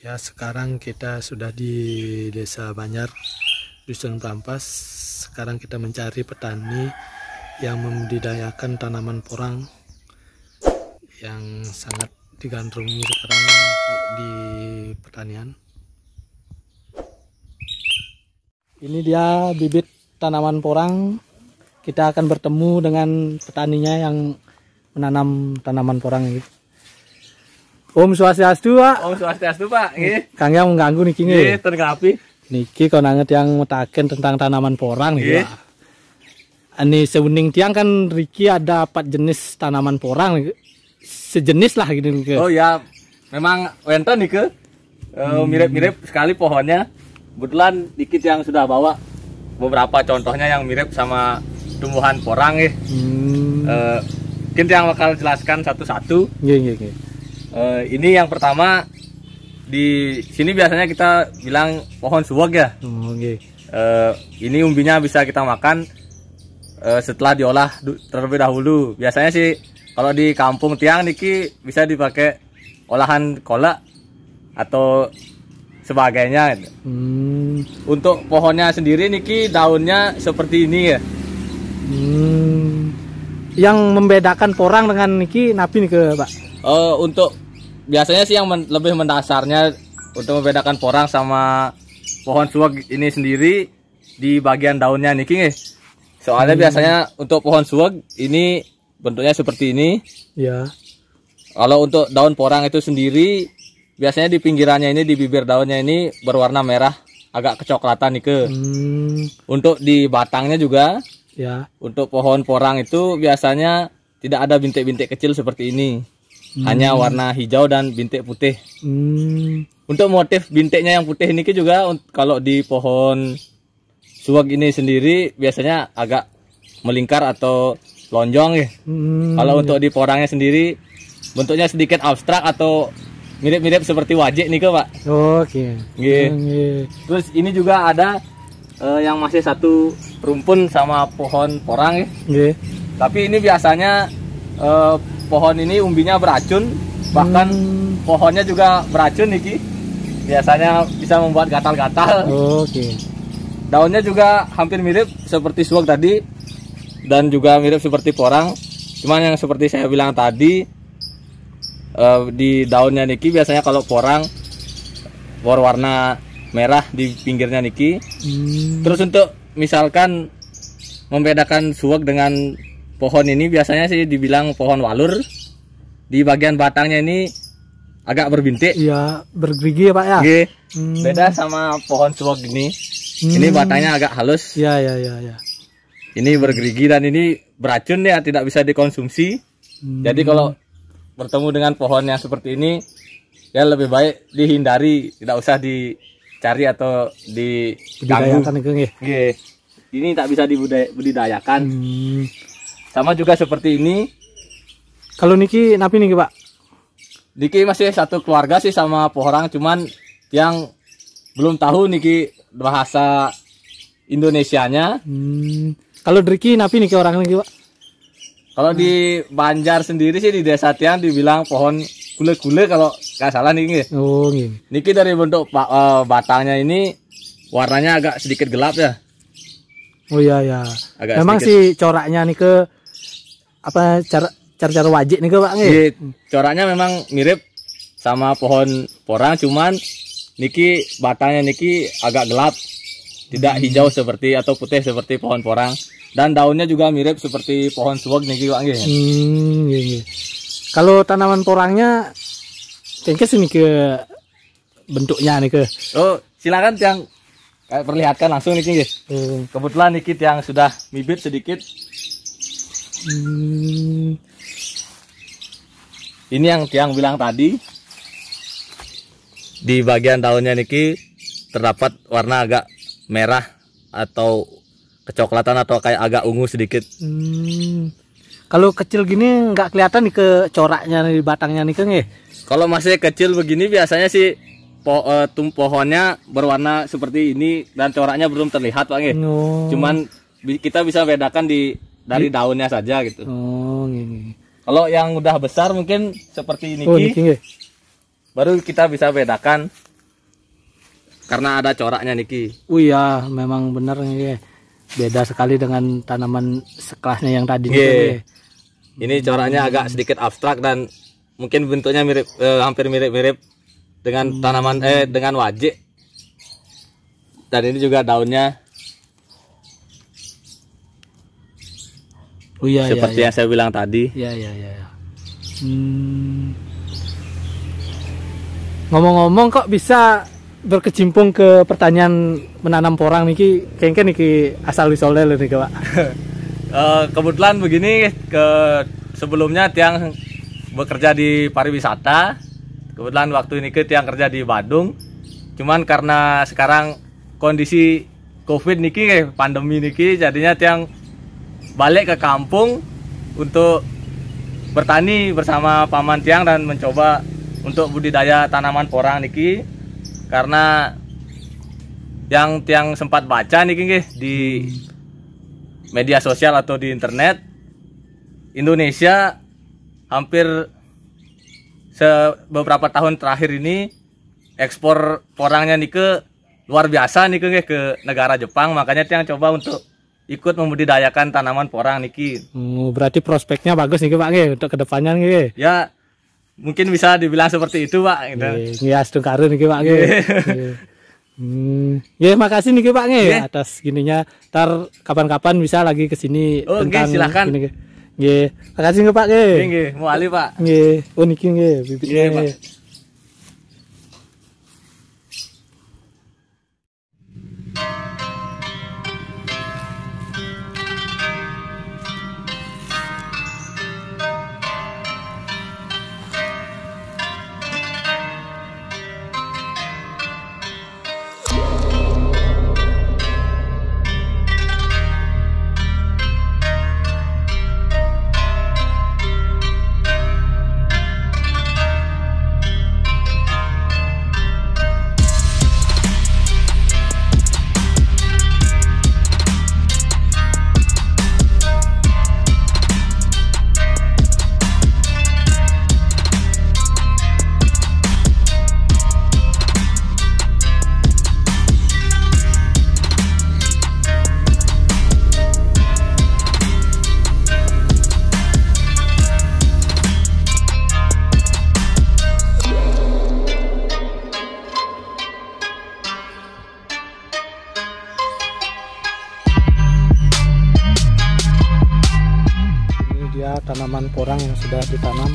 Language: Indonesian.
Ya, sekarang kita sudah di Desa Banjar, Dusun Perampas. Sekarang kita mencari petani yang membudidayakan tanaman porang yang sangat digandrungi sekarang di pertanian. Ini dia bibit tanaman porang. Kita akan bertemu dengan petaninya yang menanam tanaman porang ini. Om Swastiastu, Pak. Om Swastiastu, Pak. Nggih. Kang yang mengganggu niki nggih. Nggih, tergapi. Niki kau nanget yang mutaken tentang tanaman porang niki, Pak. Ini seuning tiang kan Riki ada 4 jenis tanaman porang, sejenis lah gitu. Oh ya, memang wenten nih ke mirip-mirip sekali pohonnya. Kebetulan dikit yang sudah bawa beberapa contohnya yang mirip sama tumbuhan porang ya. Mungkin yang bakal jelaskan satu-satu. Ini yang pertama, di sini biasanya kita bilang pohon suweg ya. Ini umbinya bisa kita makan setelah diolah terlebih dahulu. Biasanya sih kalau di kampung tiang niki bisa dipakai olahan kolak atau sebagainya. Untuk pohonnya sendiri niki daunnya seperti ini ya. Yang membedakan porang dengan niki napi nih ke Pak? Untuk biasanya sih yang lebih mendasarnya untuk membedakan porang sama pohon suweg ini sendiri di bagian daunnya niki nih. Soalnya biasanya untuk pohon suweg ini bentuknya seperti ini. Ya. Kalau untuk daun porang itu sendiri biasanya di pinggirannya ini, di bibir daunnya ini berwarna merah agak kecoklatan nih ke. Untuk di batangnya juga. Ya. Untuk pohon porang itu biasanya tidak ada bintik-bintik kecil seperti ini. Hanya warna hijau dan bintik putih. Untuk motif bintiknya yang putih ini juga kalau di pohon suweg ini sendiri biasanya agak melingkar atau lonjong ya. Kalau untuk di porangnya sendiri bentuknya sedikit abstrak atau mirip-mirip seperti wajik nih Pak. Oke. Terus ini juga ada yang masih satu rumpun sama pohon porang ya. Tapi ini biasanya pohon ini umbinya beracun, bahkan pohonnya juga beracun niki. Biasanya bisa membuat gatal-gatal. Daunnya juga hampir mirip seperti suweg tadi dan juga mirip seperti porang. Cuman yang seperti saya bilang tadi, di daunnya niki biasanya kalau porang berwarna merah di pinggirnya niki. Terus untuk misalkan membedakan suweg dengan pohon ini biasanya sih dibilang pohon walur. Di bagian batangnya ini agak berbintik. Iya, bergerigi ya Pak ya. Beda sama pohon suweg ini. Ini batangnya agak halus. Ya. Ini bergerigi dan ini beracun ya, tidak bisa dikonsumsi. Jadi kalau bertemu dengan pohon yang seperti ini, ya lebih baik dihindari, tidak usah dicari atau diganggu. Ini tak bisa dibudidayakan. Sama juga seperti ini. Kalau niki napi niki Pak? Niki masih satu keluarga sih sama porang, cuman yang belum tahu niki bahasa Indonesianya. Kalau Driki napi niki orang niki Pak? Kalau di Banjar sendiri sih di desa tiang dibilang pohon gule-gule kalau nggak salah niki. Niki dari bentuk batangnya ini warnanya agak sedikit gelap ya. Oh iya. Agak memang sedikit. sih coraknya nih ke apa cara wajik nih ke Pak coraknya memang mirip sama pohon porang, cuman niki batangnya niki agak gelap, tidak hijau seperti atau putih seperti pohon porang, dan daunnya juga mirip seperti pohon suweg niki Pak Kalau tanaman porangnya kengkes ini ke bentuknya nih ke. Silakan yang perlihatkan langsung niki Kebetulan niki yang sudah bibit sedikit. Ini yang tiang bilang tadi, di bagian daunnya niki terdapat warna agak merah atau kecoklatan atau kayak agak ungu sedikit. Kalau kecil gini nggak kelihatan nih ke coraknya di batangnya nih Kang. Kalau masih kecil begini biasanya sih pohonnya berwarna seperti ini dan coraknya belum terlihat Pak Cuman kita bisa bedakan dari daunnya saja gitu. Kalau yang udah besar mungkin seperti ini, baru kita bisa bedakan karena ada coraknya niki. Oh iya, memang benar nih. Beda sekali dengan tanaman sekelasnya yang tadi. Ini coraknya agak sedikit abstrak dan mungkin bentuknya mirip, hampir mirip-mirip dengan tanaman dengan wajik. Dan ini juga daunnya. Oh iya, seperti yang saya bilang tadi. Iya. Ngomong-ngomong, kok bisa berkecimpung ke pertanian menanam porang niki? Kayaknya niki asal usulnya nih Pak. Kebetulan begini, sebelumnya tiang bekerja di pariwisata. Kebetulan waktu ini tiang kerja di Badung. Cuman karena sekarang kondisi COVID niki, pandemi niki, jadinya tiang balik ke kampung untuk bertani bersama paman tiang dan mencoba untuk budidaya tanaman porang niki. Karena yang tiang sempat baca niki di media sosial atau di internet, Indonesia hampir beberapa tahun terakhir ini ekspor porangnya niki luar biasa niki ke negara Jepang. Makanya tiang coba untuk ikut membudidayakan tanaman porang niki. Berarti prospeknya bagus niki Pak untuk kedepannya niki. Ya, mungkin bisa dibilang seperti itu Pak. Iya, setuju niki Pak. Ya, makasih niki Pak atas gininya. Ntar kapan-kapan bisa lagi ke sini. Silakan. Nggih, makasih nggih Pak Nggih, mau alih Pak. Nggih. Oh niki nggih bibitnya. Pak. Tanaman porang yang sudah ditanam